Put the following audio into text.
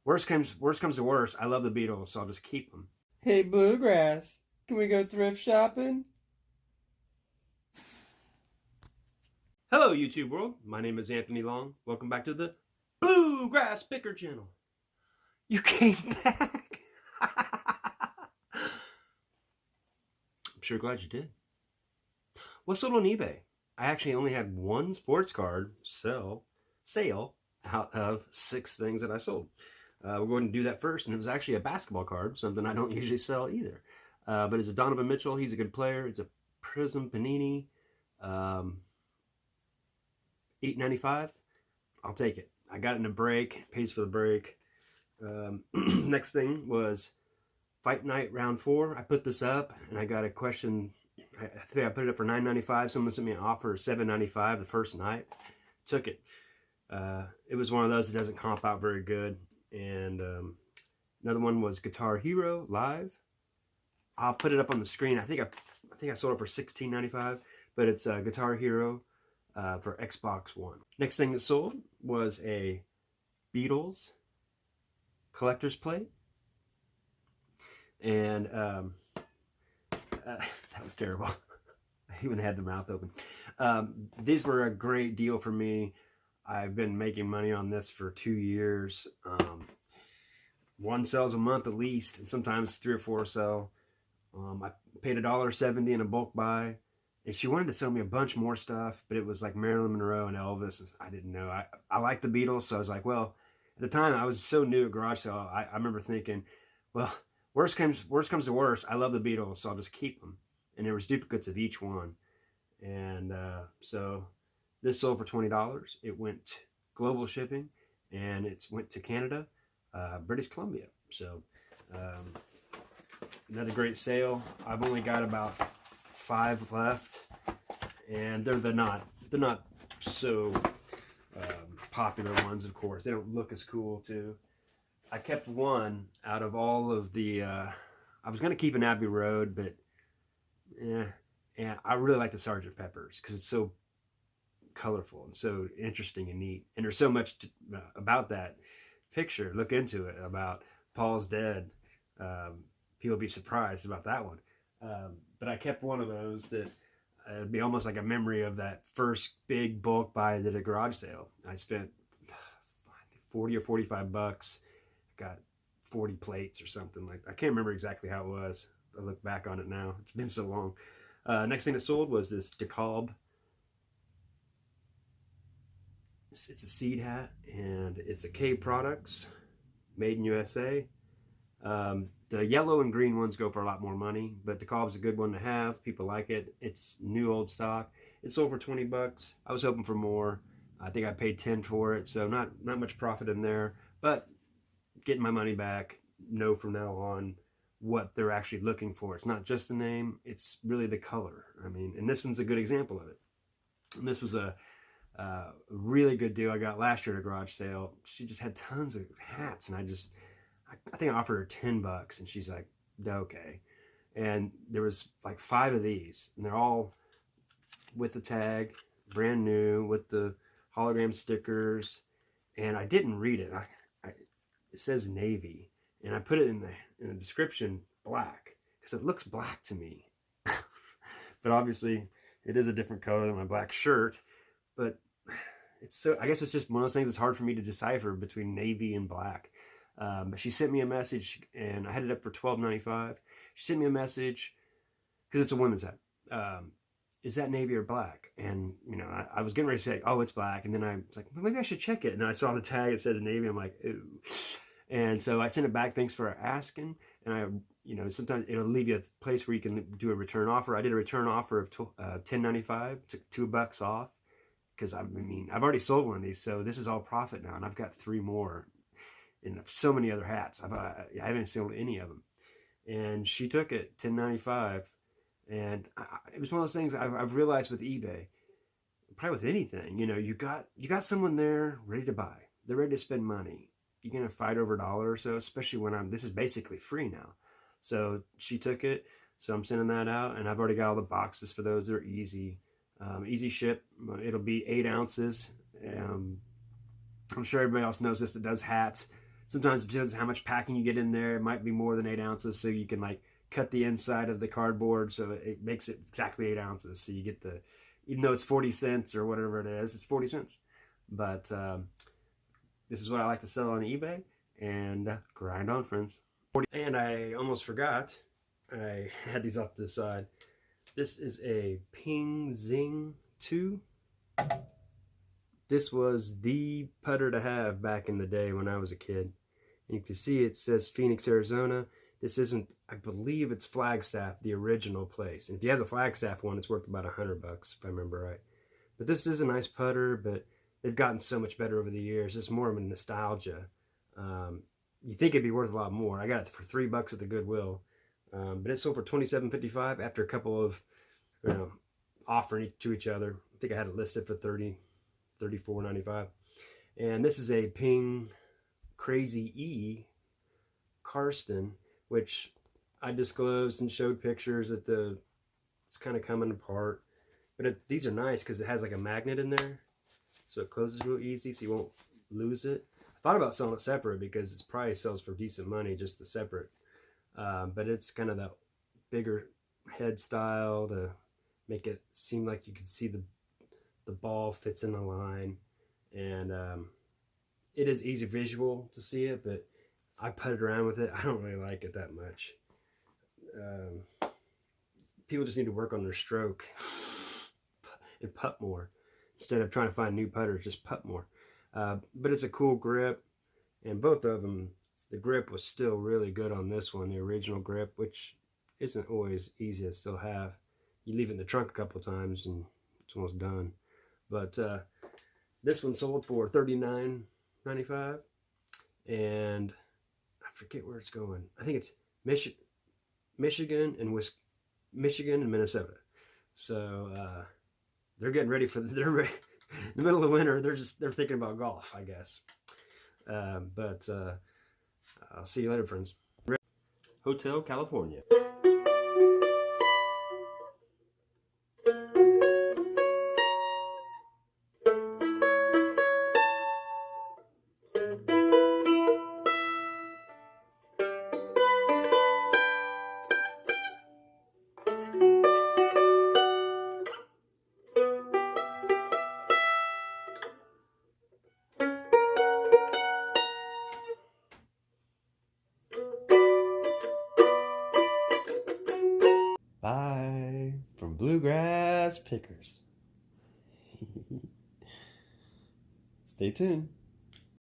Worst comes to worst, I love the Beatles, so I'll just keep them. Hey, Bluegrass, can we go thrift shopping? Hello, YouTube world. My name is Anthony Long. Welcome back to the Bluegrass Picker channel. You came back. I'm sure glad you did. What's sold on eBay? I actually only had one sports card sale out of 6 things that I sold. We're going to do that first, and it was actually a basketball card, something I don't usually sell either. But it's a Donovan Mitchell. He's a good player. It's a Prism Panini, um, $8.95. I'll take it. I got it in a break. Pays for the break. Next thing was Fight Night Round 4. I put this up, and I got a question. I think I put it up for $9.95. Someone sent me an offer of $7.95 the first night. Took it. It was one of those that doesn't comp out very good. And another one was Guitar Hero Live. I'll put it up on the screen. I think I sold it for $16.95, but it's Guitar Hero for Xbox One. Next thing that sold was a Beatles collector's plate, and that was terrible. I even had the mouth open. These were a great deal for me. I've been making money on this for 2 years. One sells a month at least, and sometimes 3 or 4 sell. I paid $1.70 in a bulk buy, and she wanted to sell me a bunch more stuff, but it was like Marilyn Monroe and Elvis. And I didn't know. I liked the Beatles, so I was like, well, at the time I was so new at garage sale. I remember thinking, well, worst comes to worst, I love the Beatles, so I'll just keep them. And there was duplicates of each one, and so this sold for $20. It went global shipping, and it went to Canada, British Columbia. So another great sale. I've only got about 5 left, and they're not so popular ones. Of course, they don't look as cool too. I kept one out of all of the. I was gonna keep an Abbey Road, but and I really like the Sergeant Peppers because it's so colorful and so interesting and neat. And there's so much about that picture. Look into it about Paul's dead. People be surprised about that one. But I kept one of those that it'd be almost like a memory of that first big bulk buy at a garage sale. I spent 40 or 45 bucks. Got 40 plates or something like that. I can't remember exactly how it was. I look back on it now. It's been so long. Next thing that sold was this DeKalb. It's a seed hat, and it's a K Products, made in USA. The yellow and green ones go for a lot more money, but DeKalb's a good one to have. People like it. It's new old stock. It sold for 20 bucks. I was hoping for more. I think I paid 10 for it, so not much profit in there, but getting my money back. Know from now on what they're actually looking for. It's not just the name, it's really the color. I mean, and this one's a good example of it. And this was a really good deal I got last year at a garage sale. She just had tons of hats, and I think I offered her 10 bucks, and she's like, okay. And there was like 5 of these, and they're all with the tag, brand new, with the hologram stickers. And I didn't read it. It says navy, and I put it in the description black because it looks black to me. But obviously, it is a different color than my black shirt. But it's so, I guess it's just one of those things that's hard for me to decipher between navy and black. But she sent me a message, and I had it up for $12.95. She sent me a message because it's a women's hat. Is that navy or black? And I was getting ready to say, oh, it's black, and then I was like, well, maybe I should check it. And then I saw the tag; it says navy. I'm like, ooh. And so I sent it back. Thanks for asking. And sometimes it'll leave you a place where you can do a return offer. I did a return offer of $10.95, took $2 off, because I've already sold one of these, so this is all profit now, and I've got 3 more, and so many other hats. I haven't sold any of them, and she took it $10.95, and it was one of those things I've realized with eBay, probably with anything. You got someone there ready to buy. They're ready to spend money. You're gonna fight over $1 or so, especially when this is basically free now. So she took it, so I'm sending that out, and I've already got all the boxes for those. They're easy ship. It'll be 8 ounces. I'm sure everybody else knows this that does hats. Sometimes it depends how much packing you get in there. It might be more than 8 ounces, so you can like cut the inside of the cardboard so it makes it exactly 8 ounces. So you get the, even though it's 40 cents or whatever it is, it's 40 cents. But this is what I like to sell on eBay, and grind on, friends. And I almost forgot, I had these off to the side. This is a Ping Zing 2. This was the putter to have back in the day when I was a kid. And you can see it says Phoenix, Arizona. This isn't, I believe it's Flagstaff, the original place. And if you have the Flagstaff one, it's worth about $100 if I remember right. But this is a nice putter, but they've gotten so much better over the years. It's more of a nostalgia. You think it'd be worth a lot more. I got it for $3 at the Goodwill. But it sold for $27.55 after a couple of, offering it to each other. I think I had it listed for $34.95. And this is a Ping Crazy E Karsten, which I disclosed and showed pictures that it's kind of coming apart. But these are nice because it has like a magnet in there, so it closes real easy, so you won't lose it. I thought about selling it separate because its price sells for decent money, just the separate. But it's kind of that bigger head style to make it seem like you can see the ball fits in the line. And it is easy visual to see it, but I putted around with it. I don't really like it that much. People just need to work on their stroke and putt more. Instead of trying to find new putters, just putt more. But it's a cool grip, and both of them, the grip was still really good on this one, the original grip, which isn't always easy to still have. You leave it in the trunk a couple times and it's almost done. But this one sold for $39.95, and I forget where it's going. I think it's Michigan and Minnesota. So they're getting ready for in the middle of winter. They're thinking about golf, I guess. But I'll see you later, friends. Hotel California. Bye from Bluegrass Pickers. Stay tuned.